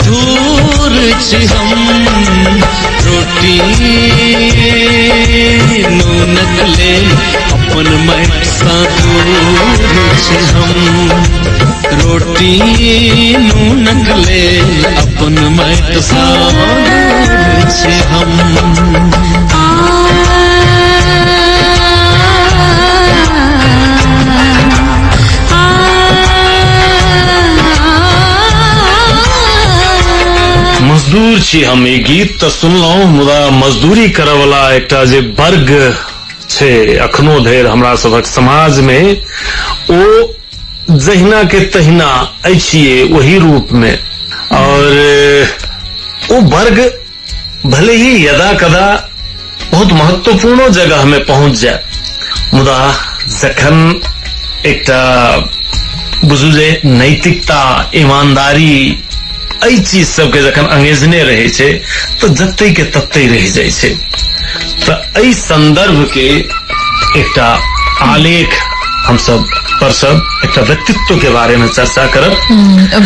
दूर छी हम रोटी नूनक ले अपन माटि सा दूर छी हम रोटी नूनक ले अपन माटि सा दूर छी हम। मजदूर छी हम ई गीत तो सुनलहुं, मुदा मजदूरी करय वाला एकटा जे वर्ग छै अखनो धरि हमरा सभक समाज में, ओ जहिना के तहिना छिए वही रूप में। और वो वर्ग भले ही यदा कदा बहुत महत्वपूर्ण जगह में पहुंच जाए, मुदा जखन एकटा बुझू जे नैतिकता ईमानदारी एहि चीज सबके जखन अंगेजने रहे छै तो जत्ते के तत्ते रह जाय छै। तो एहि संदर्भ के एकटा आलेख हम सब परसब एकटा व्यक्तित्व के बारे में चर्चा करब।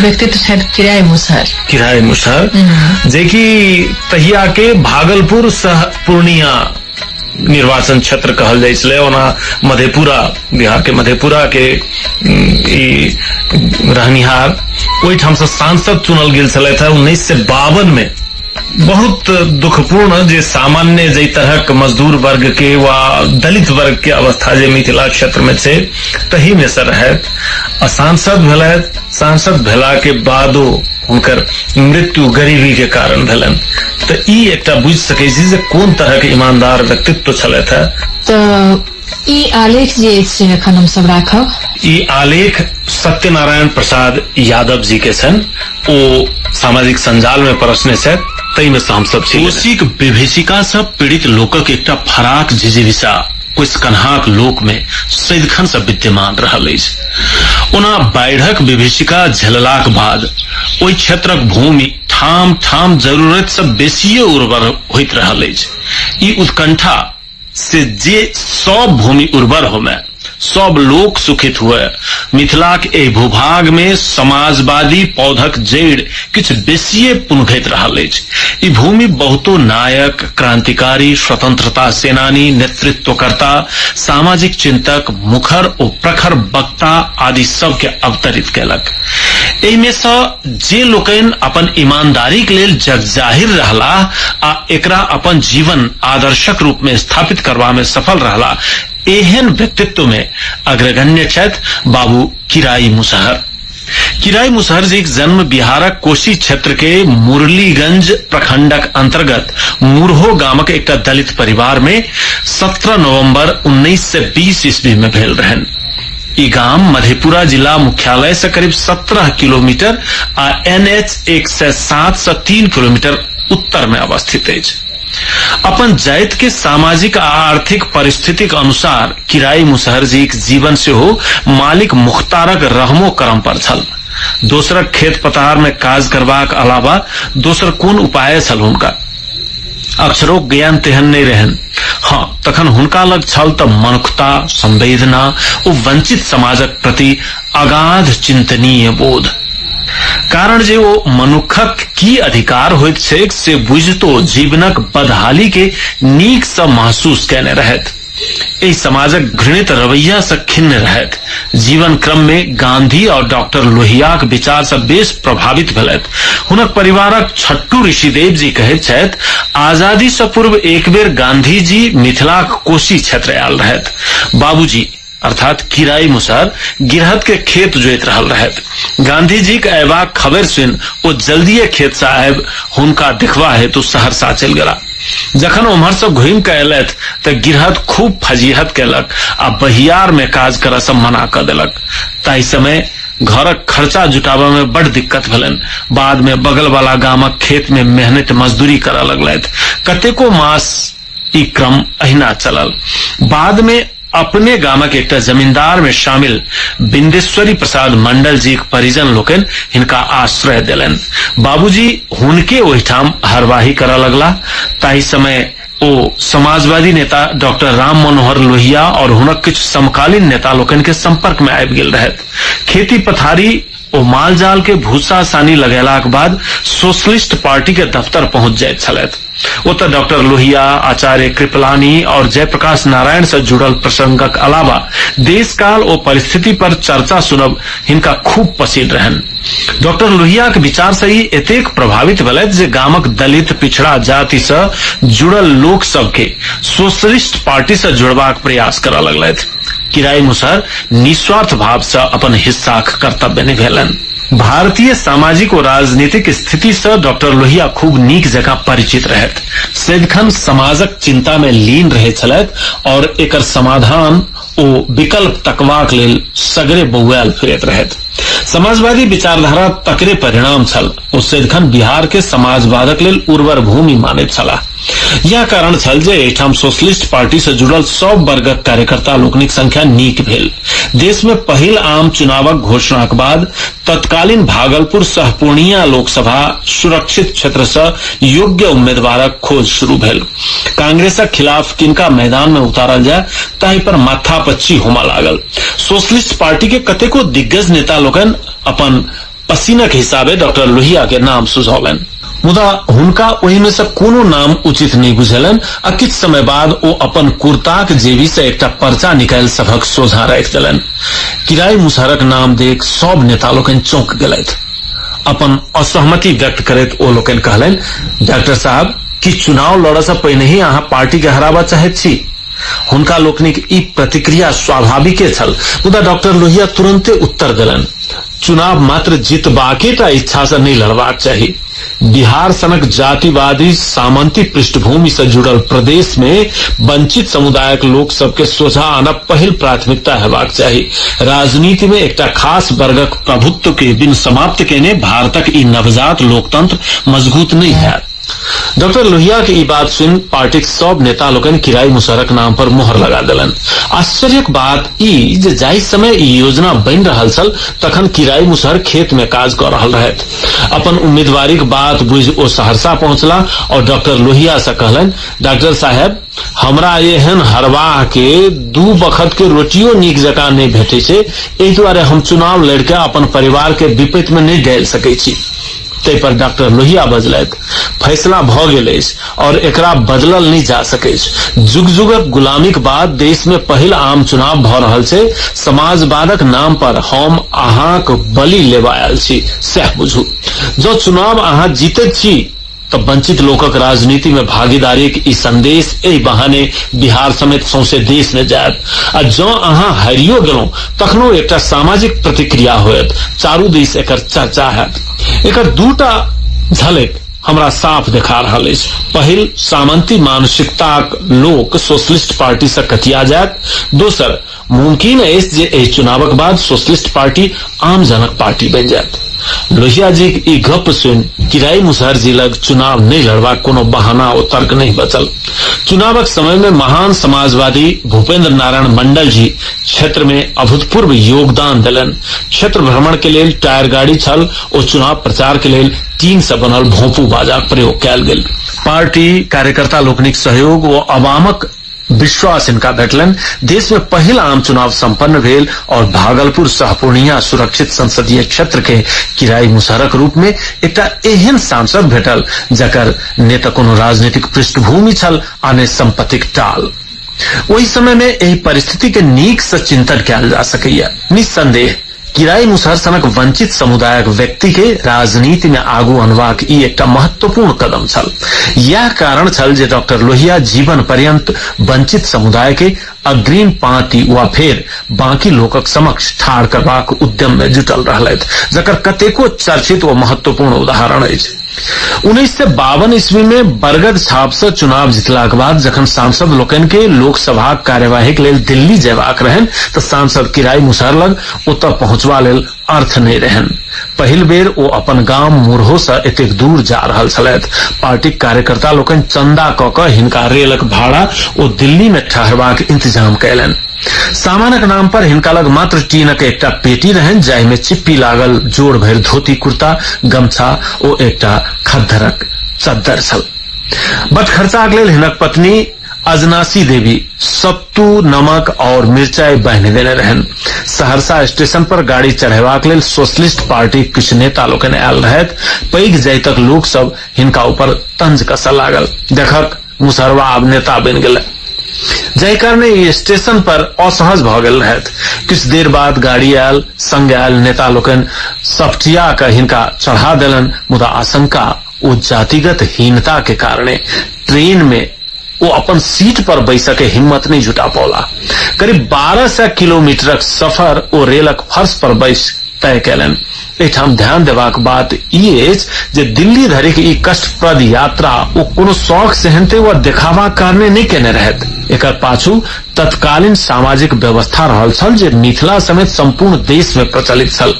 व्यक्तित्व शायद किराय मुसहर जे कि तहिया के भागलपुर सह पूर्णिया निर्वाचन क्षेत्र कहल जाय छले। ओना मधेपुरा, बिहार के मधेपुरा के रहनिहार ओहिठाम से सांसद चुनल गेल छले था 1952 में। बहुत दुखपूर्ण जे सामान्य जे तरहक मजदूर वर्ग के वा दलित वर्ग के अवस्था जे मिथिला क्षेत्र में छै तही में से रहत। सांसद भेला के बादो हुनकर मृत्यु गरीबी के कारण भेलन। तो ई एकटा बुझ सकै छी जे कोन तरह के ईमानदार व्यक्तित्व छले था। तो ई आलेख जे छै एखन हम सब राखब, ई आलेख सत्यनारायण प्रसाद यादव जी के छन। ओ सामाजिक संजाल में परसने छै, तई में से हम सब कोशिक विभीषिका से पीड़ित लोकक एकटा फराक जिजीविषा कुशकन्हाक लोक में सदिखन से विद्यमान रहल अछि। ओना बाढ़िक विभीषिका झेललाक बाद ओहि क्षेत्रक भूमि ठाम ठाम जरूरत से बेसिये उर्वर होइत रहल अछि। ई उत्कंठा से जे सब भूमि उर्वर होमे, सब लोक सुखित हुए, मिथिलाक एहि भूभाग में समाजवादी पौधक जड़ किछ बेसिये पुनघैत रहल अछि। ई भूमि बहुतो नायक, क्रांतिकारी, स्वतंत्रता सेनानी, नेतृत्वकर्ता, सामाजिक चिंतक, मुखर और प्रखर वक्ता आदि सबके अवतरित केलक। एहि में से जे लोकनि अपन ईमानदारी के लेल जगजाहिर रहला आ एकरा अपन जीवन आदर्शक रूप में स्थापित करवा में सफल रहला, एहन व्यक्तित्व में अग्रगण्य छथि बाबू किराय मुसहर। किराय मुसहर जी के जन्म बिहारक कोशी क्षेत्र के मुरलीगंज प्रखंडक अंतर्गत मुरहो गामक एकटा दलित परिवार में 17 नवंबर 1920 ईस्वी में भेल रहन। ई गाम मधेपुरा जिला मुख्यालय से करीब 17 किलोमीटर आ NH 107 से 3 किलोमीटर उत्तर में अवस्थित अछि। अपन जाति के सामाजिक आ आर्थिक परिस्थितिक अनुसार किराय मुसहर जी के जीवन से हो मालिक मुख्तारक रहमो करम पर छल। दोसरक खेत पतार में काज करबाक अलावा दोसर कोन उपाय छल हुनका। अक्षरो ज्ञान तेहन नहीं रहन। हाँ, तखन हुनका लग छल त मनुखता, संवेदना ओ वंचित समाजक प्रति अगाध चिंतनीय बोध। कारण जे ओ मनुखक की अधिकार होइत छैक से बुझतो जीवनक बदहाली के नीक से महसूस केने रहत। एहि समाजक घृणित रवैया से खिन्न रहत। जीवन क्रम में गांधी और डॉक्टर लोहियाक विचार से बेस प्रभावित भेलत। हुनक परिवारक छट्टू ऋषिदेव जी कहैत छथि, आजादी से पूर्व एक बेर गांधी जी मिथिलाक कोशी क्षेत्र आयल रहत। बाबूजी अर्थात किराय मुसहर गिरहत के खेत जोइत रहल रहत। गांधी जी के अयबाक खबर सुन ओ जल्दीए खेत से आबि हुनका देखबा हेतु सहरसा चलि गेला। जखन उम्हर से घुमि के अयलथि त गिरहत खूब फजीहत केलक आ बहियार में काज करय से मना क देलक। ताहि समय घरक खर्चा जुटाबे में बड़ दिक्कत भेलन। बाद में बगल वाला गामक खेत में मेहनत मजदूरी करय लगलथि। कतेको मास ई क्रम अहिना चलल। बाद में अपने गामक एकटा जमींदार में शामिल बिंदेश्वरी प्रसाद मंडल जी के परिजन लोकन हिनका आश्रय देलन। बाबूजी हुनके ओहिठाम हरवाही करऽ लगला। ताहि समय ओ समाजवादी नेता डॉक्टर राम मनोहर लोहिया और हुनक किछु समकालीन नेता लोकन के संपर्क में आबि गेल रहत। खेती पथारी ओ मालजाल के भूसा सानी लगेलाक बाद सोशलिस्ट पार्टी के दफ्तर पहुंच जाइत छलथि। ओतऽ डॉक्टर लोहिया, आचार्य कृपलानी और जयप्रकाश नारायण से जुड़ल प्रसंगक अलावा देश काल ओ परिस्थिति पर चर्चा सुनब हिनका खूब पसिन रहन। डॉक्टर लोहिया के विचार से ही एतेक प्रभावित भेलथि जे गामक दलित पिछड़ा जाति से जुड़ल लोक सबके सोशलिस्ट पार्टी से जुड़बाक प्रयास करऽ लगलथि। किराई मुसहर निस्वार्थ भाव से अपन हिस्साक कर्तव्य निभेलनि। भारतीय सामाजिक और राजनीतिक स्थिति से डॉक्टर लोहिया खूब नीक जकां परिचित रहथि। सदिखन समाजक चिंता में लीन रहै छलथि और एकर समाधान ओ विकल्प तकबाक लेल सगरे बौआल फिरैत रहथि। समाजवादी विचारधारा तकरे परिणाम छल। ओ सदिखन बिहार के समाजवादक लेल उर्वर भूमि मानैत छलाह। यह कारण छल जे एहिठाम सोशलिस्ट पार्टी से जुड़ल सब वर्गक कार्यकर्ता लोकनिक संख्या नीक भेल। देश में पहिल आम चुनावक घोषणाक बाद तत्कालीन भागलपुर सह पूर्णिया लोकसभा सुरक्षित क्षेत्र से योग्य उम्मीदवारक खोज शुरू भेल। कांग्रेसक खिलाफ किनका मैदान में उतारल जाय ताहि पर माथापच्ची होमा लागल। सोशलिस्ट पार्टी के कतेको दिग्गज नेता लोकनि अपन पसीनक हिसाबे डॉक्टर लोहिया के नाम सुझौलनि, मुदा हुनका ओहि में से कोनो नाम उचित नहीं बुझेलनि आ किछ समय बाद ओ अपन कुर्ताक जेबी से एकटा पर्चा निकालि सभक सोझा राखि देलनि। किराई मुसहरक नाम देख सब नेता लोकनि चौंक गेलथि। अपन असहमति व्यक्त करैत ओ लोकनि कहलनि, डॉक्टर साहब कि चुनाव लड़य से पहिने ही अहाँ पार्टी के हराबा चाहैत छी। हुनका लोकनिक ई प्रतिक्रिया स्वाभाविके छल, मुदा डॉक्टर लोहिया तुरंते उत्तर देलनि, चुनाव मात्र जीतबाके टा इच्छा से नहीं लड़बाक चाही। बिहार सनक जातिवादी सामंती पृष्ठभूमि से जुड़ल प्रदेश में वंचित समुदायक लोक सबके सोझा आनब पहिल प्राथमिकता हेबाक चाही। राजनीति में एकटा खास वर्गक प्रभुत्व के बिन समाप्त केने भारतक ई नवजात लोकतंत्र मजबूत नहीं है। डॉक्टर लोहिया के ई बात सुन पार्टी सब नेता लोकन किराई मुसहरक नाम पर मोहर लगा देलन। आश्चर्यक बात ई जे जाहि समय ई योजना बन रहल छल तखन किराई मुसहर खेत में काज कर रहल रहथि। अपन उम्मीदवारीक बात बुझ ओ सहरसा पहुंचला और डॉक्टर लोहिया से कहलन, डॉक्टर साहब हमरा एहन हरवाह के 2 बखत के रोटियो नीक जकां नहीं भेटे छै, एहि दुआरे हम चुनाव लड़ के अपन परिवार के विपत्ति में नहीं डाल सकै छी। तै पर डॉक्टर लोहिया बजलैथ, फैसला भ गेल अछि और एकरा बदलल नहीं जा सकै छै। जुग जुगक गुलामीक बाद देश में पहिल आम चुनाव भ रहल छै। समाजवादक नाम पर हम अहाँक बलि लेबा आयल छी, सएह बुझू। जो चुनाव अहाँ जीतैत छी तो वंचित लोकक राजनीति में भागीदारी के ई संदेश एहि बहाने बिहार समेत सौंसे देश में जायत। आ जो अहाँ हारियो गेलौं तखनो एकटा सामाजिक प्रतिक्रिया होयत, चारू दिस एकर चर्चा हैत। एकर 2टा झलक हमरा साफ देखा रहल अछि। पहिल, सामंती मानसिकताक लोक सोशलिस्ट पार्टी से कटिया जायत। दोसर, मुमकिन अछि जे एहि चुनावक बाद सोशलिस्ट पार्टी आम जनक पार्टी बन जायत। लोहिया जी ई गप सुन किराई मुसहर जी लग चुनाव नहीं लड़वा कोनो बहाना और तर्क नहीं बचल। चुनावक समय में महान समाजवादी भूपेंद्र नारायण मंडल जी क्षेत्र में अभूतपूर्व योगदान दिलन। क्षेत्र भ्रमण के लेल टायर गाड़ी छल और चुनाव प्रचार के लेल टीन से बनल भोंपू बाजा प्रयोग कयल गेल। पार्टी कार्यकर्ता लोकनिक सहयोग व अवामक विश्वास इनका भेटलन। देश में पहिल आम चुनाव संपन्न भेल और भागलपुर सह पूर्णिया सुरक्षित संसदीय क्षेत्र के किराई मुसहरक रूप में एकटा एहन सांसद भेटल जकर ने त कोनो राजनीतिक पृष्ठभूमि छल आ ने संपत्तिक टाल। ओहि समय में एहि परिस्थिति के नीक से चिंतन कयल जा सकैया। निस्संदेह किराई मुसहर सनक वंचित समुदायक व्यक्ति के राजनीति में आगू अनबाक ई एकटा महत्वपूर्ण कदम छल। यह कारण छल जे डॉक्टर लोहिया जीवन पर्यंत वंचित समुदाय के अग्रिम पंक्ति वा फेर बाकी लोकक समक्ष ठाढ़ करबाक उद्यम में जुटल रहलथि, जकर कतेको चर्चित व महत्वपूर्ण उदाहरण अछि। 1952 ईस्वी में बरगद छाप से चुनाव जितलाक बाद जखन सांसद लोकनि के लोकसभा कार्यवाहीक लेल दिल्ली जयबाक रहनि तऽ सांसद किराई मुसहर लग ओतऽ पहुंचबा लेल अर्थ नहीं रहनि। पहिल बेर ओ अपन गाम मुरहो से एतेक दूर जा रहल छलथि। पार्टीक कार्यकर्ता लोकनि चंदा क क हिनका रेलक भाड़ा ओ दिल्ली में ठहरबाक इंतजाम कयलनि। सामानक नाम पर हिनका लग मात्र टीनक एकटा पेटी रहनि जाहि में चिप्पी लागल जोड़ भरि धोती कुर्ता, गमछा ओ एकटा खद्दरक चद्दर छल। बट खर्चाक लेल हिनक पत्नी अजनासी देवी सत्तू नमक और मिर्चाई बहने देने रहन। सहरसा स्टेशन पर गाड़ी चढ़ेबाक लेल सोशलिस्ट पार्टी किछु नेता लोकनि आयल रहथि। पैघ जाय तक लोक सब हिनका ऊपर तंज कसऽ लागल। देखक मुसहरवा आब नेता बनि गेलै, जाहि कारणे ई स्टेशन पर असहज भ गेल रहथि। किछु देर बाद गाड़ी आयल, संग आयल नेता लोकनि सपटिया के हिनका चढ़ा देलन। मुदा आशंका ओ जातिगत हीनता के कारणे ट्रेन में वो अपन सीट पर बैसके हिम्मत नहीं जुटा पौला। करीब 1200 किलोमीटरक सफर ओ रेलक फर्श पर बैस तय कैलन। एठाम ध्यान देबाक बात ई अछि जे दिल्ली धरिक ई कष्टप्रद यात्रा ओ कोनो शौक सेहनते वा देखावा कारणे नहीं केने रहत। एकर पाछू तत्कालीन सामाजिक व्यवस्था रहल छल जे मिथिला समेत संपूर्ण देश में प्रचलित छल।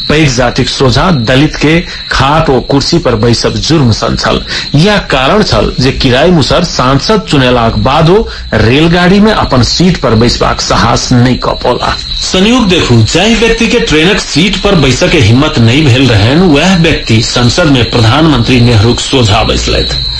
पैघ जातिक सोझा दलित के खाट ओ कुर्सी पर बैसब जुर्म सन छल। यह कारण छल जे किराय मुसहर सांसद चुनेलाक बादो रेलगाड़ी में अपन सीट पर बैसबाक साहस नहीं क पौला। संयोग देखू, जाहि व्यक्ति के ट्रेनक सीट पर बैसके हिम्मत नहीं भेल रहन, वह व्यक्ति संसद में प्रधानमंत्री नेहरूक सोझा बैसलथि।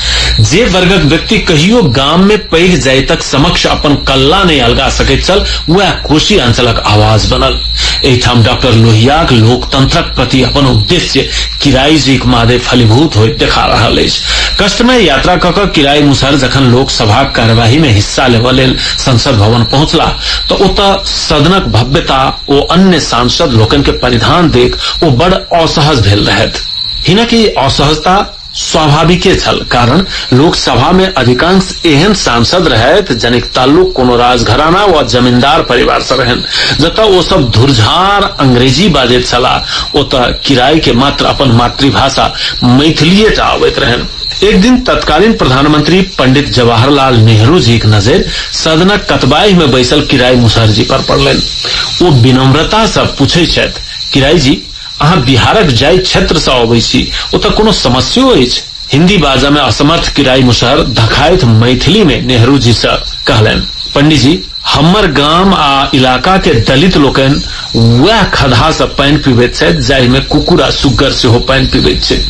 जे वर्गक व्यक्ति कहियो गाम में पैघ जातिक समक्ष अपन कल्ला नहीं अलगा सकैत छल, वह कोशी अंचलक आवाज बनल। एठाम डॉक्टर लोहियाक लोकतंत्रक प्रति अपन उद्देश्य किराय जीक मादे फलीभूत होइत देखा रहल अछि। कष्टमय यात्रा क क किराय मुसहर जखन लोकसभाक कार्यवाही में हिस्सा लेबऽ लेल संसद भवन पहुंचला तो ओतऽ सदनक भव्यता ओ अन्य सांसद लोकन के परिधान देख ओ बड़ असहज भेल रहथि। हिनकी असहजता स्वाभाविके छल, कारण लोकसभा में अधिकांश एहन सांसद रहथि जनिक ताल्लुक कोनो राजघराना वा जमींदार परिवार से रहन। जतऽ ओ सब धुरझार अंग्रेजी बाजैत छलाह, ओतऽ किराय के मात्र अपन मातृभाषा मैथिलीये टा अबैत रहन। एक दिन तत्कालीन प्रधानमंत्री पंडित जवाहरलाल नेहरू जी के नजर सदनक कतबाई में बैसल किराय मुसहर जी पर पड़लनि। ओ विनम्रता से पूछै छथि, किराय जी अहाँ बिहारक जाय क्षेत्र से अबै छी, ओतऽ कोनो समस्या अछि? हिंदी बाजा में असमर्थ किराय मुसहर धखाइत मैथिली में नेहरू जी से कहलनि, पंडित जी हमर गाम आ इलाका के दलित लोकन वह खद्धा से पानि पीबैत छथि जाहि में कुकुर आ सुग्गर सेहो पानि पीबैत छै।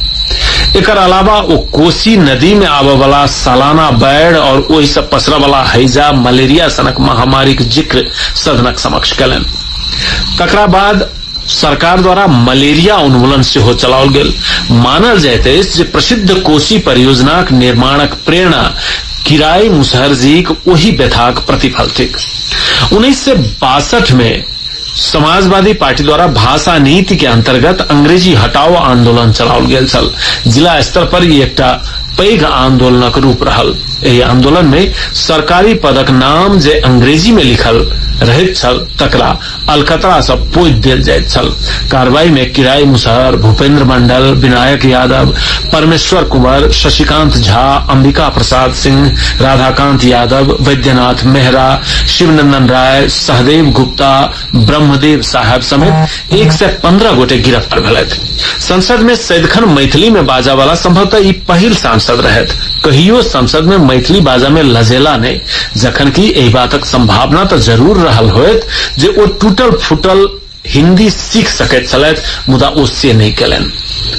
एकर अलावा ओ कोसी नदी में आबे वाला सालाना बाढ़ और ओहि से पसरय वाला हैजा मलेरिया सनक महामारी के जिक्र सदनक समक्ष कयलनि। तकरा बाद सरकार द्वारा मलेरिया उन्मूलन सेहो चलाओल गेल। मानल जाइत अछि जे प्रसिद्ध कोसी परियोजनाक निर्माणक प्रेरणा किराय मुसहर जीक ओहि व्यथाक प्रतिफल थिक। 1962 में समाजवादी पार्टी द्वारा भाषा नीति के अंतर्गत अंग्रेजी हटाओ आंदोलन चलाओल गेल छल। जिला स्तर पर ई एकटा पैघ आंदोलनक रूप रहल। एहि आंदोलन में सरकारी पदक नाम जे अंग्रेजी में लिखल रहैत छल तकरा अलकतरा से पोति देल जाइत छल। कार्रवाई में किराय मुसहर, भूपेंद्र मंडल, विनायक यादव, परमेश्वर कुंवर, शशिकांत झा, अंबिका प्रसाद सिंह, राधाकांत यादव, वैद्यनाथ मेहरा, शिवनंदन राय, सहदेव गुप्ता, ब्रह्मदेव साहब समेत 115 गोटे गिरफ्तार भेलथि। संसद में सदिखन मैथिली में बाजा वाला संभवतः ई पहिल सांसद रहथि। कहियो संसद में मैथिली बाजा में लजेला नहीं, जखन कि एहि बातक संभावना तो जरूर रहल होइत जे ओ टूटल फूटल हिंदी सीख सकैत छलथि, मुदा ओ से नहीं केलनि।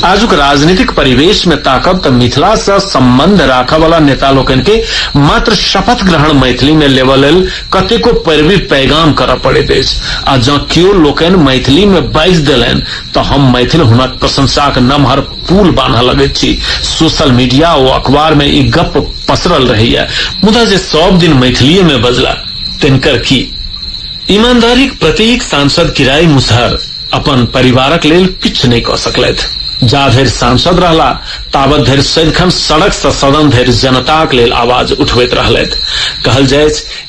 आजुक राजनीतिक परिवेश में ताकब त मिथिला से संबंध राखय वाला नेता लोकन के मात्र शपथ ग्रहण मैथिली में लेबऽ लेल कतेको पैरवी पैगाम करऽ पड़ैत अछि। आ जँ केओ लोकन मैथिली में बाजि देलनि तऽ हम मैथिल हुनक प्रशंसाक नमहर पुल बान्हऽ लगैत छी। सोशल मीडिया ओ अखबार में ई गप पसरल रहैया, मुदा जे सब दिन मैथिलीये में बजला तिनकर की? ईमानदारीक प्रतीक सांसद किराय मुसहर अपन परिवारक लेल किछु नहीं कऽ सकलथि। जा धरि सांसद रहला ताबत धरि सदिखन सड़क से सदन धरि जनताक लेल आवाज उठबैत रहलथि। कहल जाय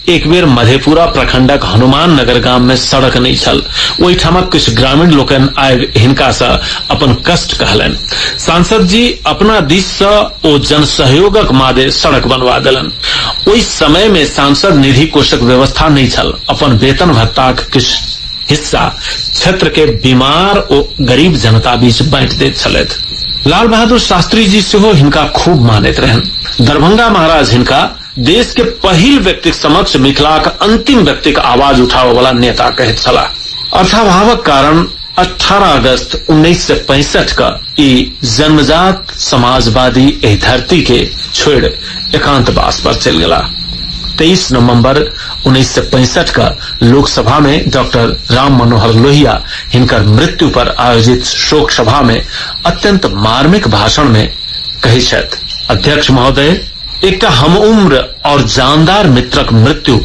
एक बेर मधेपुरा प्रखंडक हनुमान नगर गाम में सड़क नहीं छल। ओहिठामक किछु ग्रामीण लोकन आबि हिनका से अपन कष्ट कहलनि। सांसद जी अपना दिस से ओ जन सहयोगक मादे सड़क बनवा देलनि। ओहि समय में सांसद निधि कोषक व्यवस्था नहीं छल। अपन वेतन भत्ताक किछु हिस्सा क्षेत्र के बीमार ओ गरीब जनता बीच बांटि दैत छलथि। लाल बहादुर शास्त्री जी सेहो हिनका खूब मानैत रहन। दरभंगा महाराज हिनका देश के पहिल व्यक्ति समक्ष मिथिलाक अंतिम व्यक्तिक आवाज उठाबय वाला नेता कहैत छलाह। अर्थाभावक कारण 18 अगस्त 1965 का ई जन्मजात समाजवादी एहि धरती के छोड़ एकांतवास पर चल गेला। 23 नवंबर 1965 का लोकसभा में डॉक्टर राम मनोहर लोहिया हिनकर मृत्यु पर आयोजित शोक सभा में अत्यंत मार्मिक भाषण में कही छथि, अध्यक्ष महोदय, एकटा हम उम्र और जानदार मित्रक मृत्यु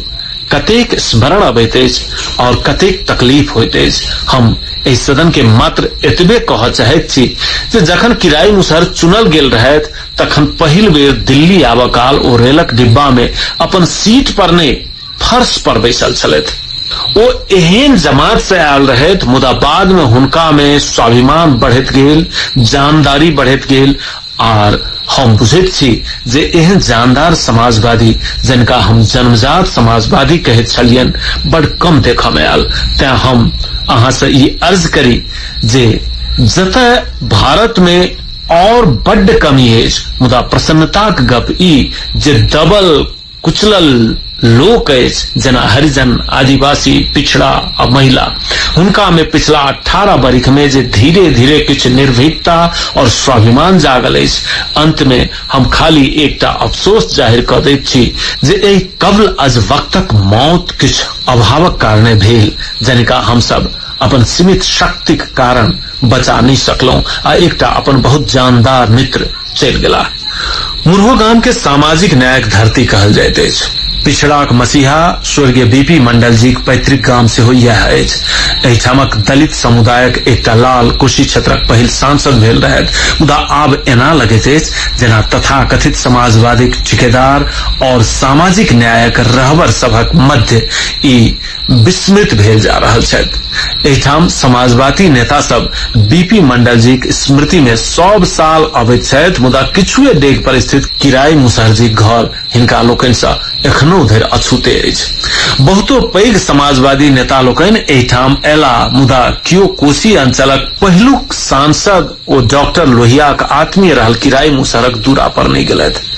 कतेक स्मरण अबैत अछि और कतेक तकलीफ होइत अछि। हम एहि सदन के मात्र एतबे कह चाहैत छी जे जखन किराई मुसहर चुनल गेल रहथि तखन पहिल बेर दिल्ली आबऽ काल ओ रेलक डिब्बा में अपन सीट पर नहि फर्श पर बैसल छलथि। ओ एहन जमात से आयल रहथि, मुदा बाद में हुनका में स्वाभिमान बढ़ैत गेल, जानदारी बढ़ैत गेल और हम बुझैत छी जे एहन जानदार समाजवादी जिनका हम जन्मजात समाजवादी कहैत छलियनि बड़ कम देखऽ में आयल। तें हम अहाँ से ई अर्ज करी जे जतऽ भारत में और बड्ड कमी अछि, मुदा प्रसन्नताक गप ई जे दबल कुचलल लोक अछि जेना हरिजन, आदिवासी, पिछड़ा आ महिला, हुनका में पिछला 18 बरिख में जे धीरे धीरे किछु निर्भीकता और स्वाभिमान जागल अछि। अंत में हम खाली एकटा अफसोस जाहिर क दैत छी जे एहि कब्ल अज वक्तक मौत किछु अभावक कारणे भेल, जिनका हम सब अपन सीमित शक्तिक कारण बचा नहीं सकलौं आ एकटा अपन बहुत जानदार मित्र चलि गेला। मुरहो गाम के सामाजिक न्यायक धरती कहल जाइत अछि। पिछड़ाक मसीहा स्वर्गीय बीपी मंडल जी पैतृक गाम से हो यह अछि। एहिठामक दलित समुदायक एकटा लाल कोशी क्षेत्रक पहिल सांसद भेल रहथि, मुदा आब एना लगैत अछि जेना तथाकथित समाजवादी ठिकेदार और सामाजिक न्यायक रहबर सभक मध्य ई विस्मृत भेल जा रहल छथि। एहिठाम समाजवादी नेता सब बीपी मंडल जी स्मृति में सब साल अबैत छथि, मुदा किछुए डेग पर स्थित किराई मुसहर जी घर हिनका लोकनि सँ एखनो धरि अछूते अछि। बहुतो पैघ समाजवादी नेता लोकनि एहिठाम एला, मुदा कियो कोशी अंचलक पहिलुक सांसद ओ डॉक्टर लोहियाक आत्मीय रहल किराई मुसहरक दूरा पर नहीं गेलथि।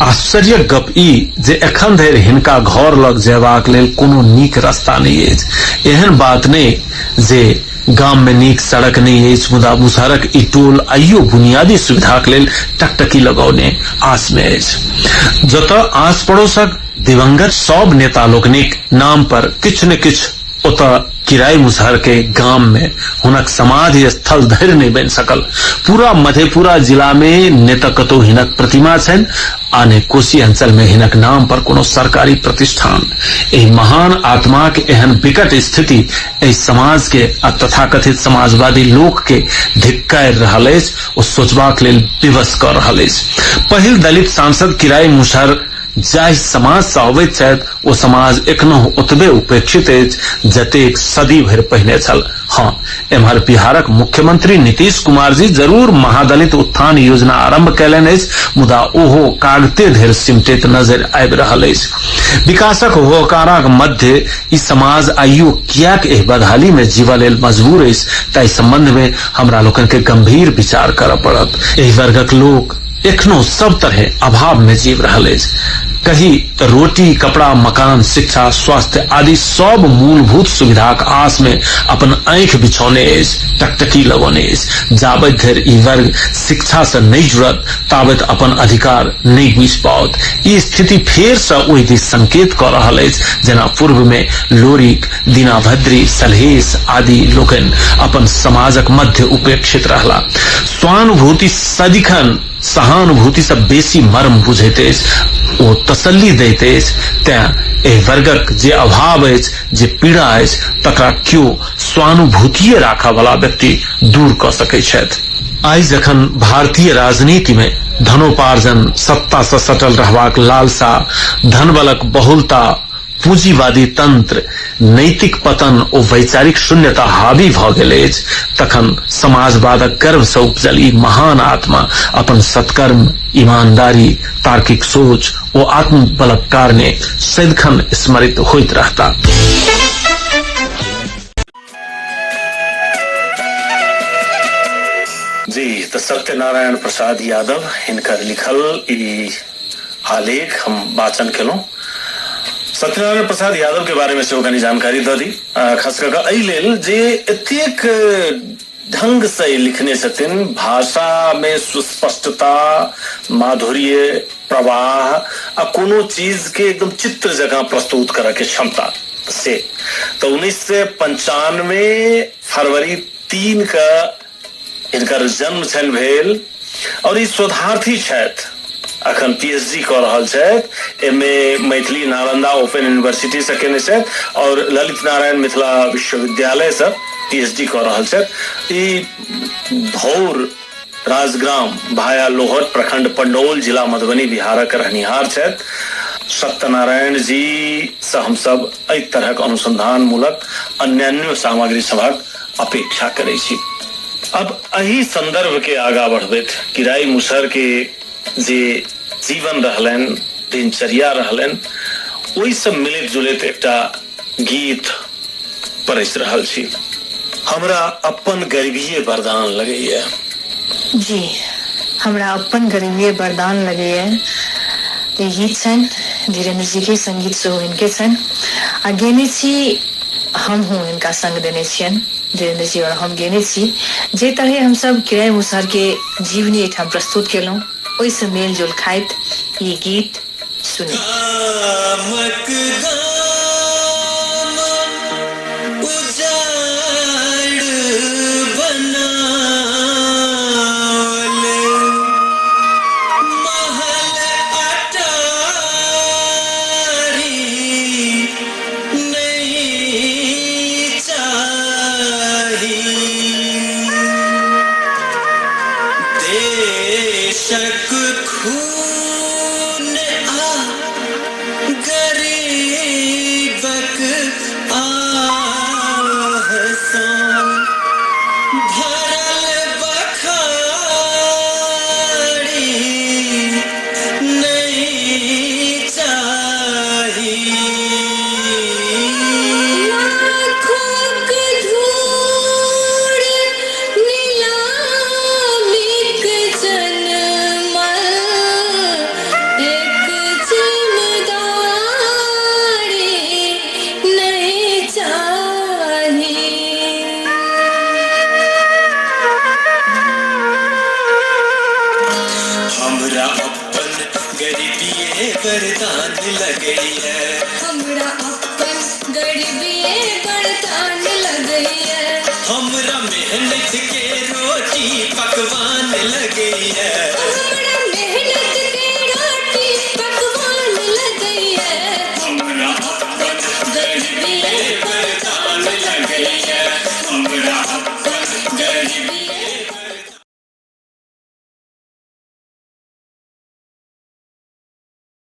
आश्चर्यक गप ई जे एखन धरि हिनका घर लग जयबाक लेल कोनो नीक रास्ता नहीं अछि। एहन बात नहीं जे गाम में नीक सड़क नहीं अछि, मुदा मुसहरक ई टोल आइयो बुनियादी सुविधाक लेल टकटकी लगौने आस में अछि। जतऽ आस पड़ोसक दिवंगत सब नेता लोकनिक नाम पर किछु न किछु ओतऽ किराई मुसहर के गाम में हुनक समाधि स्थल धरि नहीं बनि सकल। पूरा मधेपुरा जिला में ने तऽ कतौ हिनक प्रतिमा छनि आ ने कोशी अंचल में हिनक नाम पर कोनो सरकारी प्रतिष्ठान। एहि महान आत्मा के एहन विकट स्थिति एहि समाज के तथाकथित समाजवादी लोक के धिक्कार रहल अछि, ओ सोचबाक लेल विवश क रहल अछि। पहिल दलित सांसद किराई मुसहर जाहि समाज से अबैत छथि ओ समाज एखनो ओतबे उपेक्षित अछि जतेक सदी भरि पहिने छल। हाँ, एम्हर बिहारक मुख्यमंत्री नीतीश कुमार जी जरूर महादलित उत्थान योजना आरंभ कैलनि अछि, मुदा ओहो कागते धरि सिमटैत नजर आबि रहल अछि। विकासक होकाराक मध्य ई समाज आइयो कियाक एहि बदहाली में जीवऽ लेल मजबूर अछि, ताहि संबंध में हमरा लोकनि के गंभीर विचार करऽ पड़त। एहि वर्गक लोक एखनो सब तरह अभाव में जीव रहल अछि। कही तो रोटी, कपड़ा, मकान, शिक्षा, स्वास्थ्य आदि सब मूलभूत सुविधाक आस में अपन आंख बिछौने अछि, टकटकी लगौने अछि। जाबत धरि ई वर्ग शिक्षा से नहीं जुड़त ताबत अपन अधिकार नहीं बुझि पाओत। ई स्थिति फेर से ओहि दिस संकेत क रहल अछि जेना पूर्व में लोरिक, दीनाभद्री, सलहेश आदि लोकनि अपन समाजक मध्य उपेक्षित रहला। स्वानुभूति सदिखन सहानुभूति से बेसी मर्म बुझैत अछि, ओ तसल्ली दैत अछि। तें एहि वर्गक जे अभाव अछि, जे पीड़ा अछि, तकरा कियो स्वानुभूतिये राखऽ वाला व्यक्ति दूर क सकै छथि। आइ जखन भारतीय राजनीति में धनोपार्जन, सत्ता से सटल रहबाक लालसा, धनबलक बहुलता, पूंजीवादी तंत्र, नैतिक पतन ओ वैचारिक शून्यता हावी भ गेल अछि, तखन समाजवादक गर्भ से उपजल ई महान आत्मा अपन सत्कर्म, ईमानदारी, तार्किक सोच ओ आत्मबलक कारणे सदिखन स्मरित होइत रहता। जी तो सत्यनारायण प्रसाद यादव हिनकर लिखल ई आलेख हम वाचन केलौं। सत्यनारायण प्रसाद यादव के बारे में से कनी जानकारी द दी, खास करके एहि लेल जे एतेक ढंग से लिखने छथिन, भाषा में सुस्पष्टता, माधुर्य, प्रवाह आ कोनो चीज के एकदम चित्र जगह प्रस्तुत करे के क्षमता से। तो 1995 फरवरी 3 का इनकर जन्म छल भेल और ई शोधार्थी छथि, अखन पीएचडी कर रहल छथि। एमए मैथिली नालंदा ओपन यूनिवर्सिटी से केने छथि और ललित नारायण मिथिला विश्वविद्यालय से पीएचडी कर रहल छथि। ई धौर राजग्राम भाया लोहट प्रखंड पंडौल जिला मधुबनी बिहारक रहनिहार छथि। सत्यनारायण जी से हम सब एहि तरहक अनुसंधान मूलक अन्यान्य सामग्री सभक अपेक्षा करै छी। अब एही संदर्भ के आगा बढ़बैत किराई मुसहर के जे जीवन रहलनि, दिनचर्या रहलनि, ओहि सब मिलैत जुलैत एकटा गीत पढ़ि रहल छी। हमरा अपन गरीबिये वरदान लगैया। जी, हमरा अपन गरीबिये वरदान लगैया। ये गीत छन् धीरेन्द्र जी के, संगीत सेहो इनके छन्। आ गेने छी हम हूँ, इनका संग देने छियन धीरेन्द्र जी और हम गेने छी। जे तरह हम सब किराई मुसहर के जीवनी एठाम प्रस्तुत केलहुँ, ओहिसँ मेल जोल खाइत ये गीत सुनी। हमरा मेहनत के रोटी पकवान लगे है।